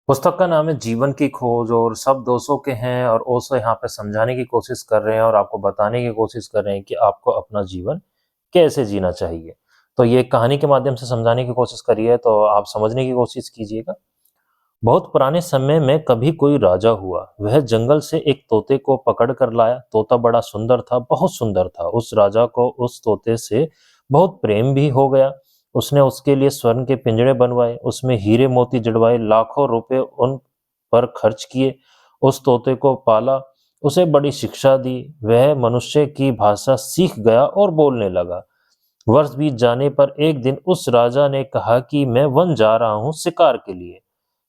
पुस्तक का नाम है जीवन की खोज और सब दोस्तों के हैं और ओशो यहाँ पे समझाने की कोशिश कर रहे हैं और आपको बताने की कोशिश कर रहे हैं कि आपको अपना जीवन कैसे जीना चाहिए। तो ये कहानी के माध्यम से समझाने की कोशिश करी है, तो आप समझने की कोशिश कीजिएगा। बहुत पुराने समय में कभी कोई राजा हुआ। वह जंगल से एक तोते को पकड़ कर लाया। तोता बड़ा सुंदर था, बहुत सुंदर था। उस राजा को उस तोते से बहुत प्रेम भी हो गया। उसने उसके लिए स्वर्ण के पिंजरे बनवाए, उसमें हीरे मोती जड़वाए, लाखों रुपए उन पर खर्च किए। उस तोते को पाला, उसे बड़ी शिक्षा दी। वह मनुष्य की भाषा सीख गया और बोलने लगा। वर्ष बीत जाने पर एक दिन उस राजा ने कहा कि मैं वन जा रहा हूँ शिकार के लिए।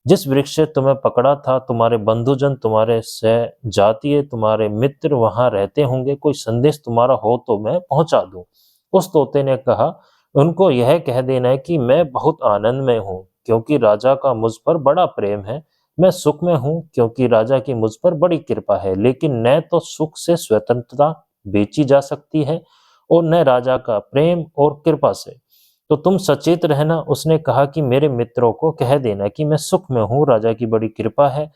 जिस वृक्ष से तुम्हें पकड़ा था, तुम्हारे बंधुजन, तुम्हारे सहजातीय, तुम्हारे मित्र वहां रहते होंगे। कोई संदेश तुम्हारा हो तो मैं पहुंचा दूं। उस तोते ने कहा, उनको यह कह देना है कि मैं बहुत आनंद में हूँ क्योंकि राजा का मुझ पर बड़ा प्रेम है। मैं सुख में हूँ क्योंकि राजा की मुझ पर बड़ी कृपा है। लेकिन न तो सुख से स्वतंत्रता बेची जा सकती है और न राजा का प्रेम और कृपा से। तो तुम सचेत रहना। उसने कहा कि मेरे मित्रों को कह देना कि मैं सुख में हूँ, राजा की बड़ी कृपा है,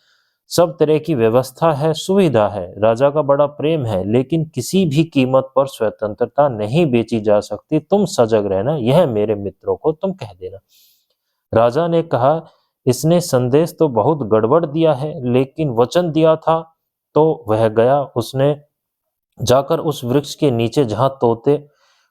सब तरह की व्यवस्था है, सुविधा है, राजा का बड़ा प्रेम है, लेकिन किसी भी कीमत पर स्वतंत्रता नहीं बेची जा सकती। तुम सजग रहना, यह मेरे मित्रों को तुम कह देना। राजा ने कहा, इसने संदेश तो बहुत गड़बड़ दिया है, लेकिन वचन दिया था तो वह गया। उसने जाकर उस वृक्ष के नीचे जहां तोते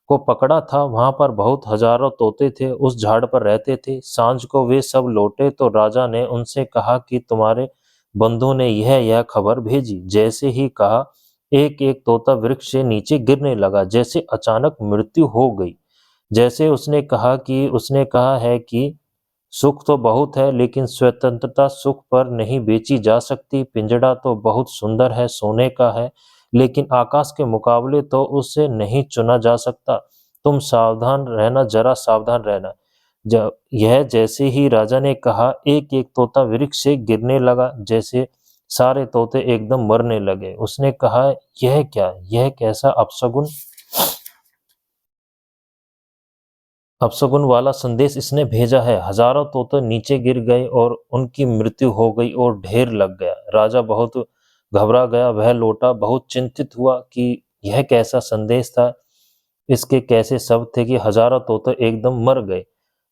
को पकड़ा था, वहां पर बहुत हजारों तोते थे, उस झाड़ पर रहते थे। सांझ को वे सब लौटे तो राजा ने उनसे कहा कि तुम्हारे बंधु ने यह खबर भेजी। जैसे ही कहा, एक एक तोता वृक्ष से नीचे गिरने लगा, जैसे अचानक मृत्यु हो गई। जैसे उसने कहा है कि सुख तो बहुत है, लेकिन स्वतंत्रता सुख पर नहीं बेची जा सकती। पिंजड़ा तो बहुत सुंदर है, सोने का है, लेकिन आकाश के मुकाबले तो उससे नहीं चुना जा सकता। तुम सावधान रहना, जरा सावधान रहना। जब यह जैसे ही राजा ने कहा, एक एक तोता वृक्ष से गिरने लगा, जैसे सारे तोते एकदम मरने लगे। उसने कहा, यह क्या, यह कैसा अपशगुन वाला संदेश इसने भेजा है। हजारों तोते नीचे गिर गए और उनकी मृत्यु हो गई और ढेर लग गया। राजा बहुत घबरा गया। वह लौटा, बहुत चिंतित हुआ कि यह कैसा संदेश था, इसके कैसे शब्द थे कि हजारों तोते एकदम मर गए,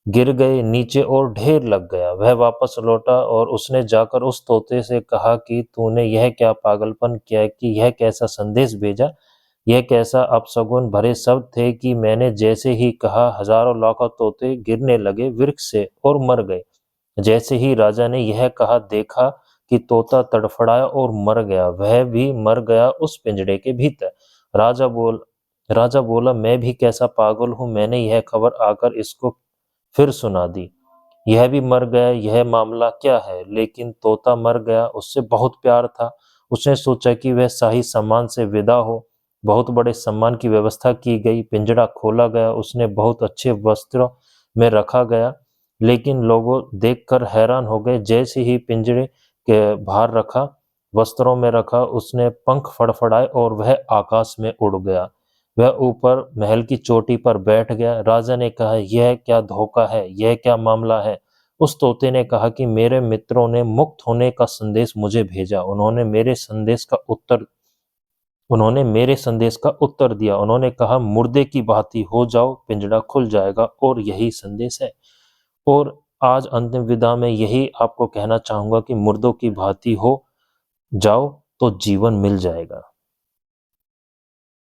गिर गए नीचे और ढेर लग गया। वह वापस लौटा और उसने जाकर उस तोते से कहा कि तूने यह क्या पागलपन किया कि यह कैसा संदेश भेजा। यह कैसा अपशगुन भरे शब्द थे कि मैंने जैसे ही कहा, हजारों लाखों तोते गिरने लगे वृक्ष से और मर गए। जैसे ही राजा ने यह कहा, देखा कि तोता तड़फड़ाया और मर गया। वह भी मर गया उस पिंजड़े के भीतर। राजा बोल राजा बोला, मैं भी कैसा पागल हूँ, मैंने यह खबर आकर इसको फिर सुना दी। यह भी मर गया, यह मामला क्या है। लेकिन तोता मर गया, उससे बहुत प्यार था। उसने सोचा कि वह शाही सम्मान से विदा हो। बहुत बड़े सम्मान की व्यवस्था की गई। पिंजड़ा खोला गया, उसने बहुत अच्छे वस्त्रों में रखा गया, लेकिन लोगों देखकर हैरान हो गए। जैसे ही पिंजरे के बाहर रखा, वस्त्रों में रखा, उसने पंख फड़फड़ाए और वह आकाश में उड़ गया। वह ऊपर महल की चोटी पर बैठ गया। राजा ने कहा, यह क्या धोखा है, यह क्या मामला है। उस तोते ने कहा कि मेरे मित्रों ने मुक्त होने का संदेश मुझे भेजा। उन्होंने मेरे संदेश का उत्तर दिया। उन्होंने कहा, मुर्दे की भांति हो जाओ, पिंजड़ा खुल जाएगा, और यही संदेश है। और आज अंतिम विदा में यही आपको कहना चाहूंगा कि मुर्दों की भांति हो जाओ तो जीवन मिल जाएगा।